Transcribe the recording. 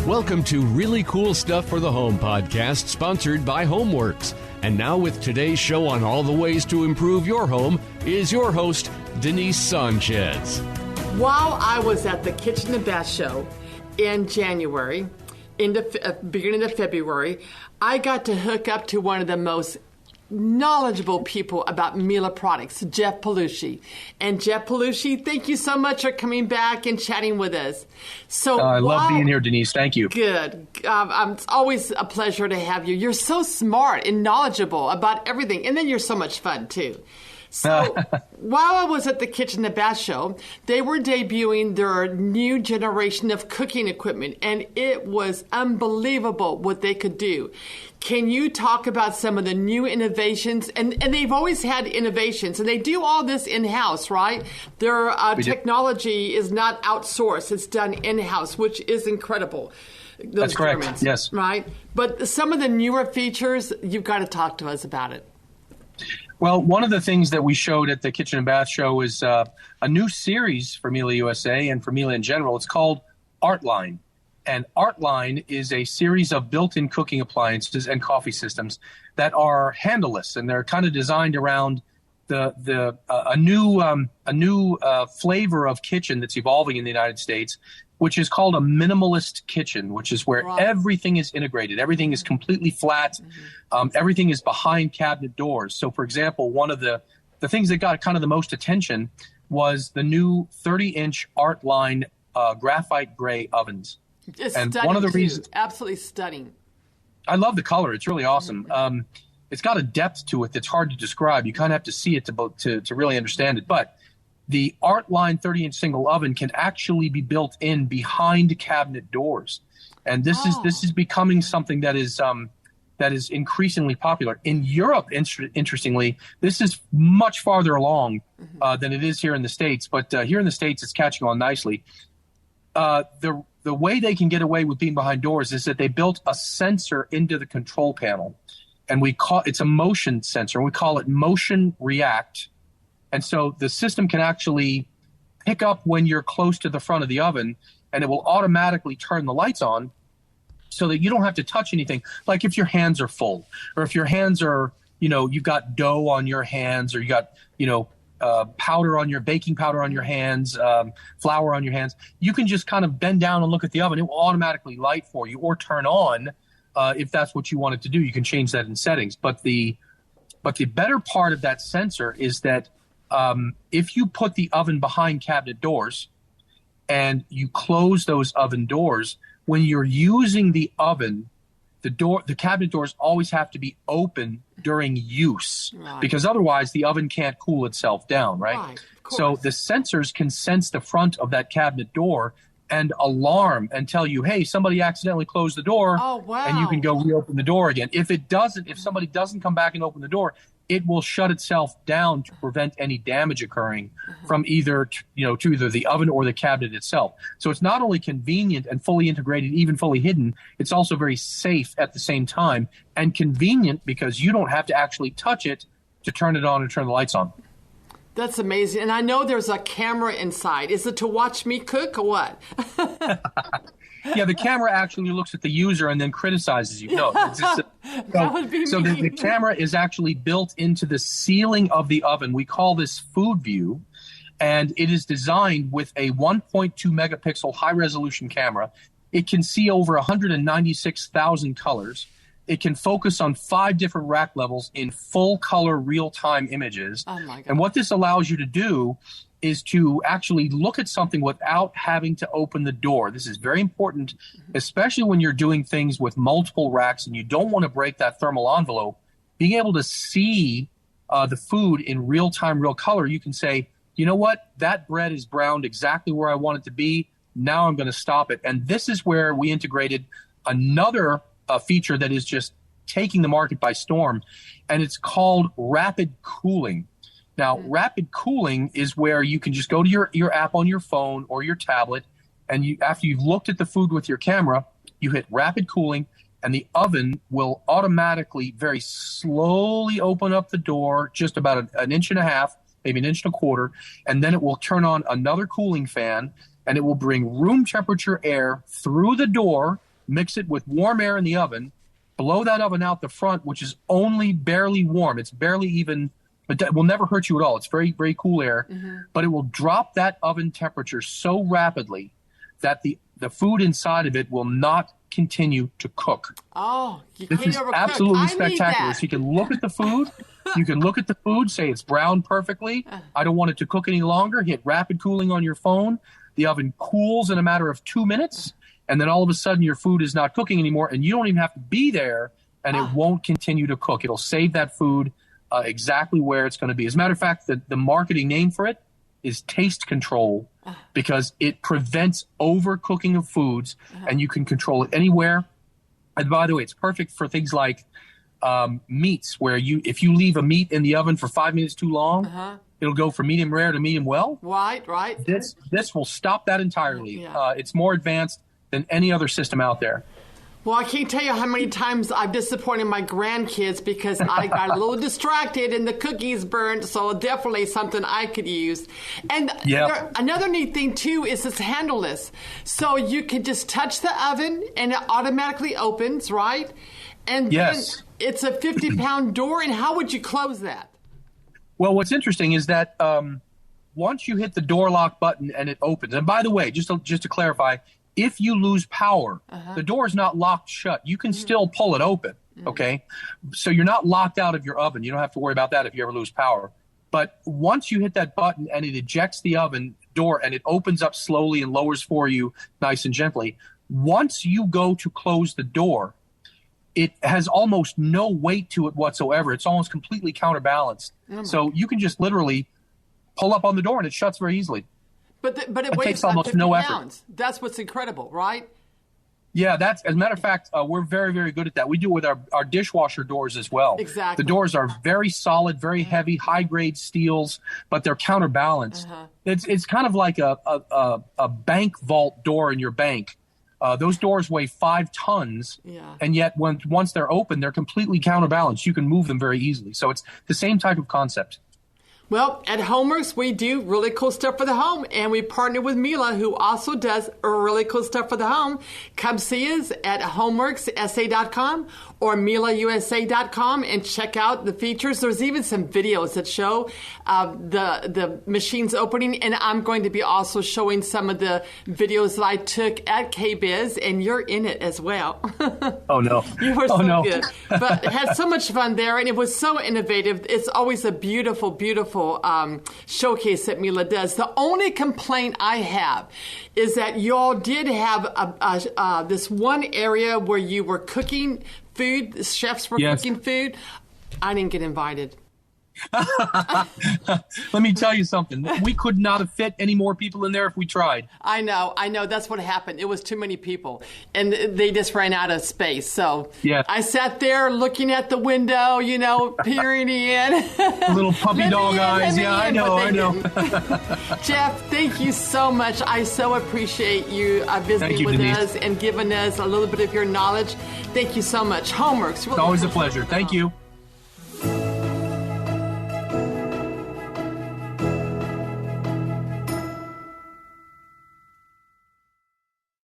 Welcome to Really Cool Stuff for the Home podcast, sponsored by HomeWerks. And now with today's show on all the ways to improve your home is your host, Denise Sanchez. While I was at the Kitchen and Bath Show in January, in the beginning of February, I got to hook up to one of the most knowledgeable people about Miele products, Jeff Polucci. And Jeff Polucci, thank you so much for coming back and chatting with us. So I love being here, Denise. Thank you. Good. It's always a pleasure to have you. You're so smart and knowledgeable about everything. And then you're so much fun, too. So while I was at the Kitchen and Bath Show, they were debuting their new generation of cooking equipment, and it was unbelievable what they could do. Can you talk about some of the new innovations? And they've always had innovations, and they do all this in-house, right? Their technology is not outsourced. It's done in-house, which is incredible. That's correct, Germans, yes. Right? But some of the newer features, you've got to talk to us about it. Well, one of the things that we showed at the Kitchen and Bath Show is a new series for Miele USA and for Miele in general. It's called ArtLine. And ArtLine is a series of built-in cooking appliances and coffee systems that are handleless, and they're kind of designed around a new flavor of kitchen that's evolving in the United States, which is called a minimalist kitchen, which is where everything is integrated. Everything is completely flat. Everything is behind cabinet doors. So, for example, one of the things that got kind of the most attention was the new 30-inch ArtLine graphite gray ovens. It's and stunning, one of the reasons, absolutely stunning. I love the color. It's really awesome. It's got a depth to it that's hard to describe. You kind of have to see it to really understand it. But the ArtLine 30-inch single oven can actually be built in behind cabinet doors, and this is becoming something that is increasingly popular in Europe. Interestingly, this is much farther along than it is here in the States. But here in the States, it's catching on nicely. The way they can get away with being behind doors is that they built a sensor into the control panel, and it's a motion sensor, and we call it Motion React. And so the system can actually pick up when you're close to the front of the oven, and it will automatically turn the lights on so that you don't have to touch anything. Like if your hands are full, or if your hands are, you've got dough on your hands, or you got, baking powder on your hands, flour on your hands, you can just kind of bend down and look at the oven. It will automatically light for you or turn on if that's what you want it to do. You can change that in settings. But the better part of that sensor is that if you put the oven behind cabinet doors and you close those oven doors, when you're using the oven, the cabinet doors always have to be open during use, because otherwise the oven can't cool itself down, right? So the sensors can sense the front of that cabinet door and alarm and tell you, hey, somebody accidentally closed the door, and you can go reopen the door again. If somebody doesn't come back and open the door, it will shut itself down to prevent any damage occurring from to either the oven or the cabinet itself. So it's not only convenient and fully integrated, even fully hidden, it's also very safe at the same time, and convenient because you don't have to actually touch it to turn it on and turn the lights on. That's amazing. And I know there's a camera inside. Is it to watch me cook or what? Yeah, the camera actually looks at the user and then criticizes you. No, the camera is actually built into the ceiling of the oven. We call this food view, and it is designed with a 1.2 megapixel high-resolution camera. It can see over 196,000 colors. It can focus on 5 different rack levels in full-color real-time images. Oh my God. And what this allows you to do is to actually look at something without having to open the door. This is very important, especially when you're doing things with multiple racks and you don't want to break that thermal envelope. Being able to see the food in real time, real color, you can say, you know what, that bread is browned exactly where I want it to be. Now I'm going to stop it. And this is where we integrated another feature that is just taking the market by storm, and it's called rapid cooling. Now, rapid cooling is where you can just go to your app on your phone or your tablet, and after you've looked at the food with your camera, you hit rapid cooling, and the oven will automatically very slowly open up the door just about an inch and a half, maybe an inch and a quarter, and then it will turn on another cooling fan, and it will bring room temperature air through the door mix it with warm air in the oven, blow that oven out the front, which is only barely warm. It's barely even, it will never hurt you at all. It's very, very cool air, but it will drop that oven temperature so rapidly that the food inside of it will not continue to cook. Oh, this is absolutely spectacular. So you can look at the food. You can look at the food, say it's browned perfectly. I don't want it to cook any longer. Hit rapid cooling on your phone. The oven cools in a matter of 2 minutes. And then all of a sudden your food is not cooking anymore. And you don't even have to be there. And it won't continue to cook. It'll save that food exactly where it's going to be. As a matter of fact, the marketing name for it is taste control, because it prevents overcooking of foods, and you can control it anywhere. And by the way, it's perfect for things like meats, where if you leave a meat in the oven for 5 minutes too long, it'll go from medium rare to medium well. Right. This will stop that entirely. It's more advanced than any other system out there. Well, I can't tell you how many times I've disappointed my grandkids because I got a little distracted and the cookies burned. So definitely something I could use. And another neat thing, too, is this handleless. So you can just touch the oven and it automatically opens, right? And then it's a 50-pound door. And how would you close that? Well, what's interesting is that once you hit the door lock button and it opens, and by the way, just to clarify, if you lose power, the door is not locked shut. You can still pull it open, okay? So you're not locked out of your oven. You don't have to worry about that if you ever lose power. But once you hit that button and it ejects the oven door and it opens up slowly and lowers for you nice and gently, once you go to close the door, it has almost no weight to it whatsoever. It's almost completely counterbalanced. So you can just literally pull up on the door and it shuts very easily. But it weighs takes almost 50 no pounds. effort. That's what's incredible, right? Yeah, as a matter of fact, we're very, very good at that. We do it with our dishwasher doors as well. Exactly. The doors are very solid, very heavy, high-grade steels, but they're counterbalanced. It's kind of like a bank vault door in your bank. Those doors weigh 5 tons, and yet once they're open, they're completely counterbalanced. You can move them very easily. So it's the same type of concept. Well, at HomeWerks, we do really cool stuff for the home, and we partner with Miele, who also does really cool stuff for the home. Come see us at HomeWerksSA.com or MieleUSA.com and check out the features. There's even some videos that show the machines opening, and I'm going to be also showing some of the videos that I took at KBiz, and you're in it as well. Oh, no. You were so good. But had so much fun there, and it was so innovative. It's always a beautiful, beautiful showcase that Miele does. The only complaint I have is that y'all did have this one area where you were cooking food, the chefs were cooking food. I didn't get invited. Let me tell you something. We could not have fit any more people in there if we tried. I know. That's what happened. It was too many people, and they just ran out of space. So I sat there looking at the window, peering in. Little puppy dog eyes. Yeah, I know. Jeff, thank you so much. I so appreciate you visiting with us and giving us a little bit of your knowledge. Thank you so much. HomeWerks. It's always a pleasure. Thank you.